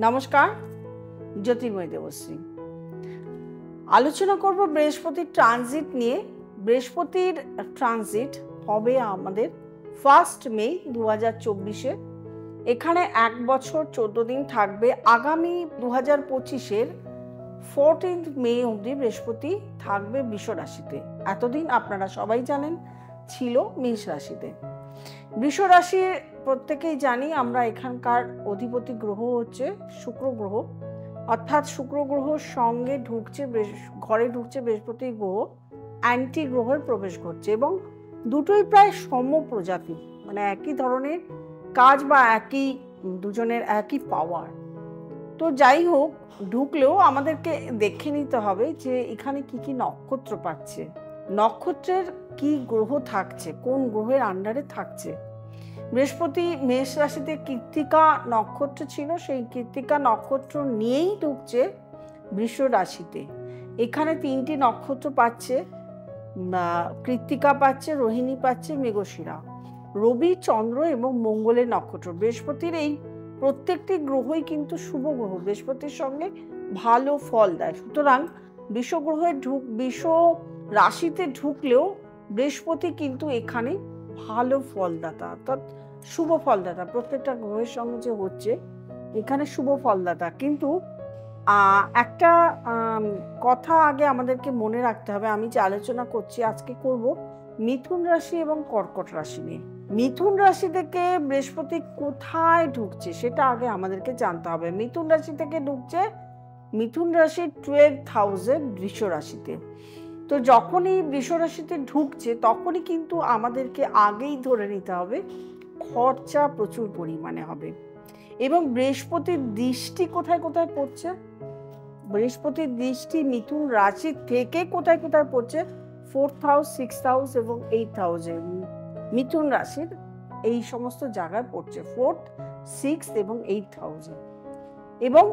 নমস্কার, জ্যোতির্ময় দেবশ্রী। আলোচনা করব বৃহস্পতির ট্রানজিট নিয়ে। বৃহস্পতির ট্রানজিট হবে আমাদের 1 মে 2024-এ। এখানে 1 বছর 14 দিন থাকবে। আগামী 2025-এর 14 মে অবধি বৃহস্পতি থাকবে বৃষ রাশিতে। এতদিন আপনারা সবাই জানেন ছিল মেষ রাশিতে। বৃষ রাশি প্রত্যেকেই জানি আমরা, এখানকার অধিপতি গ্রহ হচ্ছে শুক্র গ্রহ, অর্থাৎ শুক্র গ্রহর সঙ্গে ঘরে ঢুকছে বৃহস্পতি গ্রহ, অ্যান্টি গ্রহের প্রবেশ করছে এবং দুটোই প্রায় সম প্রজাতি, মানে একই ধরনের কাজ বা দুজনের একই পাওয়ার। তো যাই হোক, ঢুকলেও আমাদেরকে দেখে নিতে হবে যে এখানে কি কি নক্ষত্র পাচ্ছে, নক্ষত্রের কি গ্রহ থাকছে, কোন গ্রহের আন্ডারে থাকছে। বৃহস্পতি মেষ রাশিতে কৃত্তিকা নক্ষত্র ছিল, সেই কৃত্তিকা নক্ষত্র নিয়েই ঢুকছে বৃষ রাশিতে। এখানে 3টি নক্ষত্র পাচ্ছে, কৃত্তিকা পাচ্ছে, রোহিণী পাচ্ছে, মৃগশিরা, রবি, চন্দ্র এবং মঙ্গলের নক্ষত্র। বৃহস্পতির এই প্রত্যেকটি গ্রহই কিন্তু শুভ গ্রহ, বৃহস্পতির সঙ্গে ভালো ফল দেয়। সুতরাং বৃষ রাশিতে ঢুকলেও বৃহস্পতি কিন্তু এখানে ভালো ফলদাতা, অর্থাৎ শুভ ফলদাতা। প্রত্যেকটা গ্রহের সঙ্গে যে হচ্ছে এখানে শুভ ফলদাতা। কিন্তু একটা কথা আগে আমাদেরকে মনে রাখতে হবে, আমি যে আলোচনা করছি আজকে করব মিথুন রাশি এবং কর্কট রাশি নিয়ে। মিথুন রাশি থেকে বৃহস্পতি কোথায় ঢুকছে সেটা আগে আমাদেরকে জানতে হবে। মিথুন রাশি থেকে ঢুকছে মিথুন রাশির 12th হাউসে বৃষ রাশিতে। তো যখনই বৃষ রাশিতে ঢুকছে তখনই কিন্তু আমাদেরকে আগেই ধরে নিতে হবে খরচা প্রচুর পরিমাণে হবে। এবং বৃহস্পতির দৃষ্টি কোথায় কোথায় পড়ছে, বৃহস্পতির দৃষ্টি মিথুন রাশি থেকে কোথায় কোথায় পড়ছে, 4th হাউস, 6th হাউস এবং 8th হাউসে। মিথুন রাশির এই সমস্ত জায়গায় পড়ছে 4th, 6th এবং 8th হাউসে এবং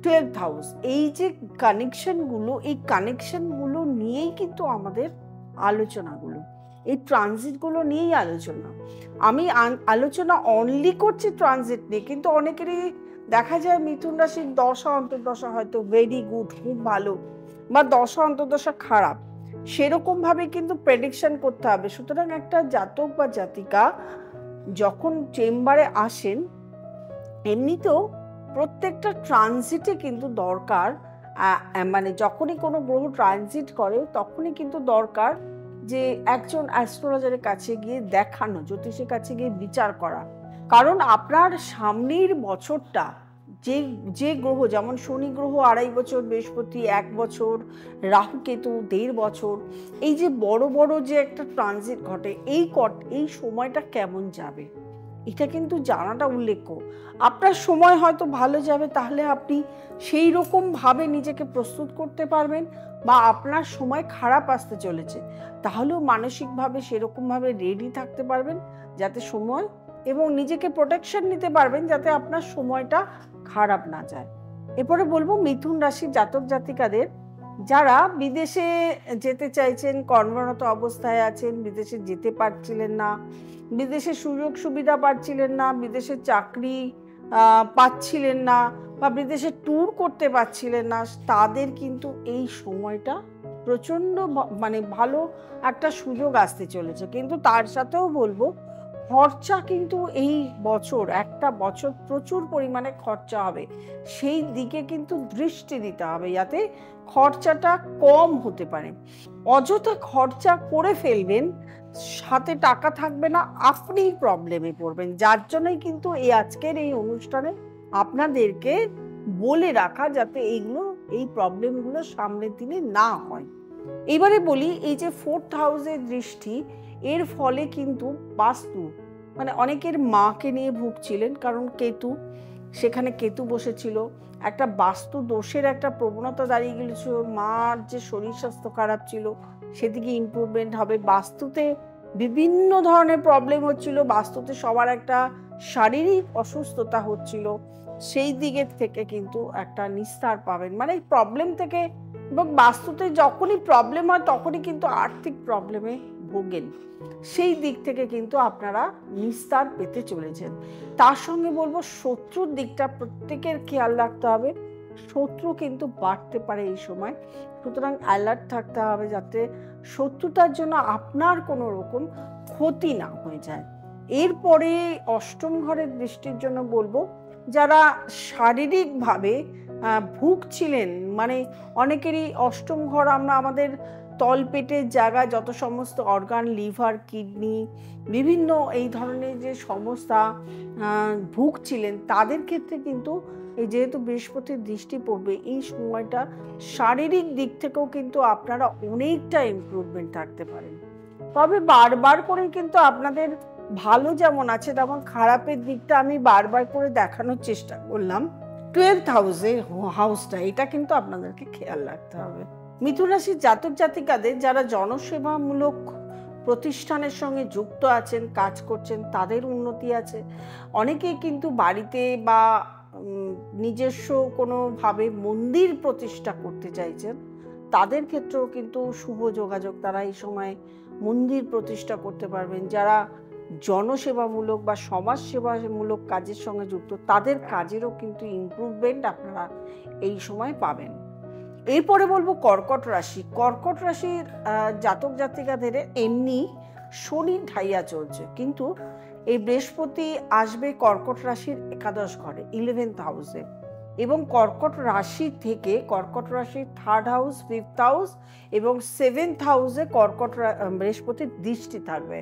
12th হাউস। এই যে কানেকশনগুলো, এই কানেকশনগুলো নিয়েই কিন্তু আমাদের আলোচনাগুলো, এই ট্রানজিটগুলো নিয়েই আলোচনা। আমি আলোচনা অনলি করছি ট্রানজিট নিয়ে, কিন্তু অনেকেরই দেখা যায় মিথুন রাশির দশা অন্তর্দশা হয়তো ভেরি গুড, খুব ভালো, বা দশা অন্তর্দশা খারাপ, সেরকম ভাবে কিন্তু প্রেডিকশন করতে হবে। সুতরাং একটা জাতক বা জাতিকা যখন চেম্বারে আসেন, এমনিতেও প্রত্যেকটা ট্রানজিটে কিন্তু দরকার, মানে যখনই কোনো গ্রহ ট্রানজিট করে তখনই কিন্তু দরকার যে একজন অ্যাস্ট্রোলজারের কাছে গিয়ে দেখানো, জ্যোতিষের কাছে গিয়ে বিচার করা। কারণ আপনার সামনের বছরটা যে গ্রহ, যেমন শনি গ্রহ 2.5 বছর, বৃহস্পতি 1 বছর, রাহু কেতু 1.5 বছর, এই যে বড় বড় যে একটা ট্রানজিট ঘটে, এই সময়টা কেমন যাবে এটা কিন্তু জানাটা উল্লেখ্য। আপনার সময় হয়তো ভালো যাবে, তাহলে আপনি সেই রকম ভাবে নিজেকে প্রস্তুত করতে পারবেন, বা আপনার সময় খারাপ আসতে চলেছে তাহলেও মানসিকভাবে সেরকমভাবে রেডি থাকতে পারবেন যাতে সময়, এবং নিজেকে প্রোটেকশন নিতে পারবেন যাতে আপনার সময়টা খারাপ না যায়। এরপরে বলবো মিথুন রাশির জাতক জাতিকাদের যারা বিদেশে যেতে চাইছেন, কর্মরত অবস্থায় আছেন, বিদেশে যেতে পারছিলেন না, বিদেশে সুযোগ সুবিধা পাচ্ছিলেন না, বিদেশে চাকরি পাচ্ছিলেন না, বা বিদেশে ট্যুর করতে পারছিলেন না, তাদের কিন্তু এই সময়টা প্রচণ্ড মানে ভালো একটা সুযোগ আসতে চলেছে। কিন্তু তার সাথেও বলবো খরচা কিন্তু এই একটা বছর প্রচুর পরিমাণে খরচা হবে, সেই দিকে কিন্তু দৃষ্টি দিতে হবে যাতে খরচাটা কম হতে পারে। অযথা খরচা করে ফেলবেন, সাথে টাকা থাকবে না, আপনিই প্রবলেমে পড়বেন। যার জন্যই কিন্তু আজকের এই অনুষ্ঠানে আপনাদেরকে বলে রাখা যাতে এই প্রবলেমগুলো সামনের দিনে না হয়। এবারে বলি, এই যে 4th হাউসের দৃষ্টি, এর ফলে কিন্তু বাস্তু, মানে অনেকের মাকে নিয়ে ভুগছিলেন, কারণ সেখানে কেতু বসেছিল, একটা বাস্তু দোষের একটা প্রবণতা দাঁড়িয়ে গেছিল। মার যে শরীর স্বাস্থ্য খারাপ ছিল সেদিকে ইমপ্রুভমেন্ট হবে। বাস্তুতে বিভিন্ন ধরনের প্রবলেম হচ্ছিল, বাস্তুতে সবার একটা শারীরিক অসুস্থতা হচ্ছিল, সেই দিকের থেকে কিন্তু একটা নিস্তার পাবেন, মানে এই প্রবলেম থেকে। এবং বাস্তুতে যখনই প্রবলেম হয় তখনই কিন্তু আর্থিক প্রবলেমে ভোগেন সেই দিক থেকে কিন্তু আপনারা নিস্তার পেতে চলেছেন। তার সঙ্গে বলবো শত্রুর দিকটা প্রত্যেকের খেয়াল রাখতে হবে। শত্রু কিন্তু বাড়তে পারে এই সময়, সুতরাং অ্যালার্ট থাকতে হবে যাতে শত্রুতার জন্য আপনার কোনো রকম ক্ষতি না হয়ে যায়। এরপরে অষ্টম ঘরের দৃষ্টির জন্য বলবো যারা শারীরিকভাবে ভুগছিলেন, মানে অনেকেরই অষ্টম ঘর আমরা আমাদের তলপেটের জায়গায় যত সমস্ত অর্গান, লিভার, কিডনি, বিভিন্ন এই ধরনের যে সমস্যা ভুগছিলেন তাদের ক্ষেত্রে কিন্তু এই যেহেতু বৃহস্পতির দৃষ্টি পড়বে এই সময়টা শারীরিক দিক থেকেও কিন্তু আপনারা অনেকটা ইমপ্রুভমেন্ট থাকতে পারেন। তবে বারবার করে কিন্তু আপনাদের ভালো যেমন আছে তেমন খারাপের দিকটা আমি বারবার করে দেখানোর চেষ্টা করলাম। 12th হাউসটা এটা কিন্তু আপনাদেরকে খেয়াল রাখতে হবে। মিথুন রাশির জাতক জাতিকাদের যারা জনসেবামূলক প্রতিষ্ঠানের সঙ্গে যুক্ত আছেন, কাজ করছেন, তাদের উন্নতি আছে। অনেকেই কিন্তু বাড়িতে বা নিজস্ব কোনোভাবে মন্দির প্রতিষ্ঠা করতে চাইছেন, তাদের ক্ষেত্রেও কিন্তু শুভ যোগাযোগ, তারা এই সময় মন্দির প্রতিষ্ঠা করতে পারবেন। যারা জনসেবামূলক বা সমাজসেবামূলক কাজের সঙ্গে যুক্ত তাদের কাজেরও কিন্তু ইমপ্রুভমেন্ট আপনারা এই সময় পাবেন। এরপরে বলবো কর্কট রাশি। কর্কট রাশির জাতক জাতিকাদের এমনি শনি ঢাইয়া চলছে, কিন্তু এই বৃহস্পতি আসবে কর্কট রাশির একাদশ ঘরে 11th হাউসে, এবং কর্কট রাশি থেকে কর্কট রাশির 3rd হাউস, 5th হাউস এবং 7th হাউসে বৃহস্পতির দৃষ্টি থাকবে।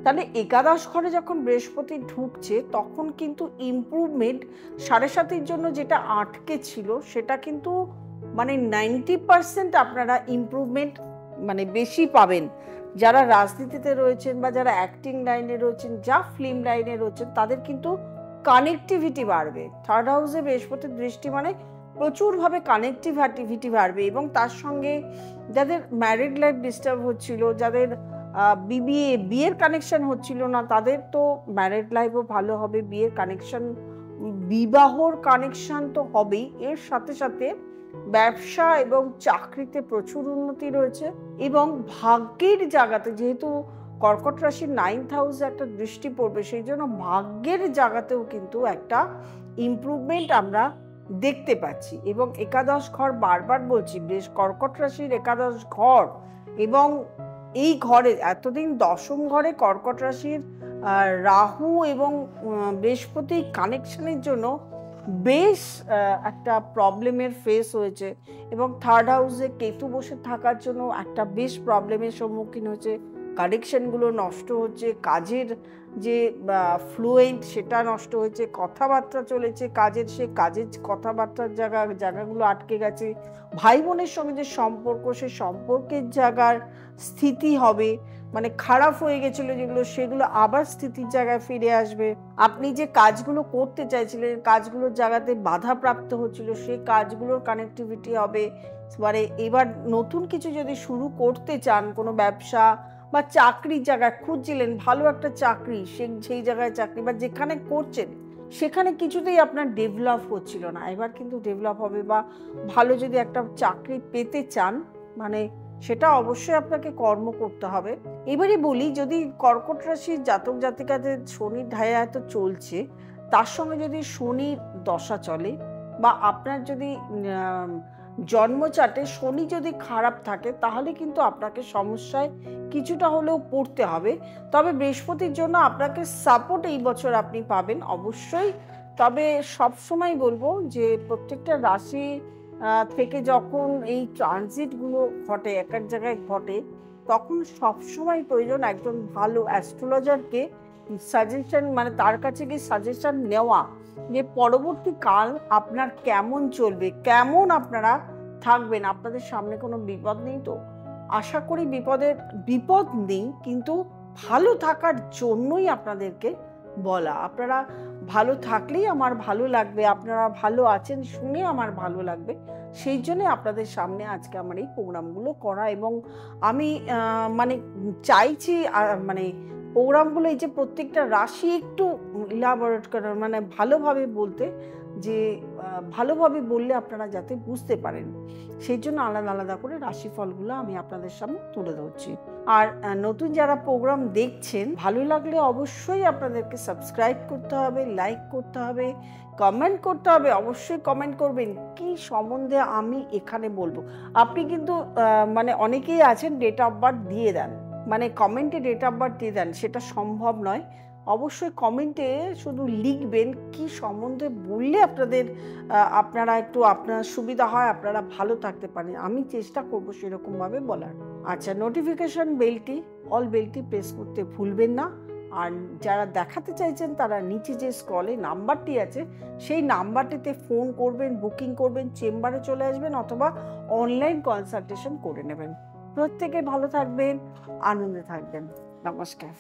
তাহলে একাদশ ঘরে যখন বৃহস্পতি ঢুকছে তখন কিন্তু ইমপ্রুভমেন্ট 7.5-এর জন্য যেটা আটকে ছিল সেটা কিন্তু মানে 90% আপনারা ইমপ্রুভমেন্ট মানে বেশি পাবেন। যারা রাজনীতিতে রয়েছেন বা যারা অ্যাক্টিং লাইনে রয়েছেন, যা ফিল্ম লাইনে রয়েছেন, তাদের কিন্তু কানেক্টিভিটি বাড়বে। 3rd হাউসে বৃহস্পতির দৃষ্টি মানে প্রচুরভাবে কানেক্টিভিটি বাড়বে, এবং তার সঙ্গে যাদের ম্যারিড লাইফ ডিস্টার্ব হচ্ছিল, যাদের বিয়ের কানেকশন হচ্ছিল না, তাদের তো ম্যারিড লাইফও ভালো হবে, বিয়ের কানেকশন, বিবাহর কানেকশন তো হবেই। এর সাথে সাথে ব্যবসা এবং চাকরিতে প্রচুর উন্নতি রয়েছে, এবং ভাগ্যের জায়গাতে যেহেতু কর্কট রাশির 9th হাউসে একটা দৃষ্টি পড়বে, সেই জন্য ভাগ্যের জায়গাতেও কিন্তু একটা ইমপ্রুভমেন্ট আমরা দেখতে পাচ্ছি। এবং একাদশ ঘর, বারবার বলছি, কর্কট রাশির একাদশ ঘর, এবং এই ঘরে এতদিন দশম ঘরে কর্কট রাশির রাহু এবং বৃহস্পতি কানেকশনের জন্য বেশ একটা প্রবলেমের ফেস হয়েছে, এবং 3rd হাউসে কেতু বসে থাকার জন্য একটা বেশ প্রবলেমের সম্মুখীন হয়েছে। কানেকশনগুলো নষ্ট হচ্ছে, কাজের যে ফ্লুয়েন্ট সেটা নষ্ট হয়েছে, কথাবার্তা চলেছে কাজের, সে কাজের কথাবার্তার জায়গাগুলো আটকে গেছে। ভাই বোনের সঙ্গে যে সম্পর্ক, সে সম্পর্কের জায়গার স্থিতি হবে, মানে খারাপ হয়ে গেছিলো যেগুলো, সেগুলো আবার স্থিতির জায়গায় ফিরে আসবে। আপনি যে কাজগুলো করতে চাইছিলেন, কাজগুলোর জায়গাতে বাধাপ্রাপ্ত হচ্ছিল, সেই কাজগুলোর কানেক্টিভিটি হবে। মানে এবার নতুন কিছু যদি শুরু করতে চান, কোনো ব্যবসা বা চাকরির জায়গায় খুঁজছিলেন, ভালো একটা চাকরি, সেই জায়গায় চাকরি বা যেখানে করছেন সেখানে কিছুতেই আপনার ডেভেলপ হচ্ছিল না, এবার কিন্তু ডেভেলপ হবে। বা ভালো যদি একটা চাকরি পেতে চান, মানে সেটা অবশ্যই আপনাকে কর্ম করতে হবে। এবারে বলি, যদি কর্কট রাশির জাতক জাতিকাদের শনির ঢাইয়া এত চলছে, তার সঙ্গে যদি শনির দশা চলে, বা আপনার যদি জন্মচাটে শনি যদি খারাপ থাকে, তাহলে কিন্তু আপনাকে সমস্যায় কিছুটা হলেও পড়তে হবে। তবে বৃহস্পতির জন্য আপনাকে সাপোর্ট এই বছর আপনি পাবেন অবশ্যই। তবে সবসময় বলবো যে প্রত্যেকটা রাশি থেকে যখন এই ট্রানজিটগুলো ঘটে, এক এক জায়গায় ঘটে, তখন সবসময় প্রয়োজন একজন ভালো অ্যাস্ট্রোলজারকে সাজেশন, মানে তার কাছে গিয়ে সাজেশন নেওয়া, যে পরবর্তী কাল আপনার কেমন চলবে, কেমন আপনারা থাকবেন, আপনাদের সামনে কোনো বিপদ নেই তো। আশা করি বিপদ নেই, কিন্তু ভালো থাকার জন্যই আপনাদেরকে বলা। আপনারা ভালো থাকলেই আমার ভালো লাগবে, আপনারা ভালো আছেন শুনে আমার ভালো লাগবে, সেই জন্য আপনাদের সামনে আজকে আমার এই প্রোগ্রামগুলো করা। এবং আমি মানে চাইছি মানে প্রোগ্রামগুলো এই যে প্রত্যেকটা রাশি একটু ইলাবোরেট করার, মানে ভালোভাবে বলতে, যে ভালোভাবে বললে আপনারা যাতে বুঝতে পারেন, সেই জন্য আলাদা আলাদা করে রাশিফলগুলো আমি আপনাদের সামনে তুলে ধরছি। আর নতুন যারা প্রোগ্রাম দেখছেন, ভালো লাগলে অবশ্যই আপনাদেরকে সাবস্ক্রাইব করতে হবে, লাইক করতে হবে, কমেন্ট করতে হবে। অবশ্যই কমেন্ট করবেন কি সম্বন্ধে আমি এখানে বলবো। আপনি কিন্তু মানে অনেকেই আছেন ডেট অফ বার্থ দিয়ে দেন, মানে কমেন্টে ডেট অফ বার্থ দিয়ে দেন, সেটা সম্ভব নয়। অবশ্যই কমেন্টে শুধু লিখবেন কি সম্বন্ধে বললে আপনারা একটু আপনার সুবিধা হয়, আপনারা ভালো থাকতে পারেন। আমি চেষ্টা করবো সেরকমভাবে বলার। আচ্ছা, নোটিফিকেশন বেলটি, অল বেলটি প্রেস করতে ভুলবেন না। আর যারা দেখাতে চাইছেন তারা নিচে যে স্ক্রলে নাম্বারটি আছে সেই নাম্বারটিতে ফোন করবেন, বুকিং করবেন, চেম্বারে চলে আসবেন অথবা অনলাইন কনসালটেশন করে নেবেন। প্রত্যেকে ভালো থাকবেন, আনন্দে থাকবেন। নমস্কার।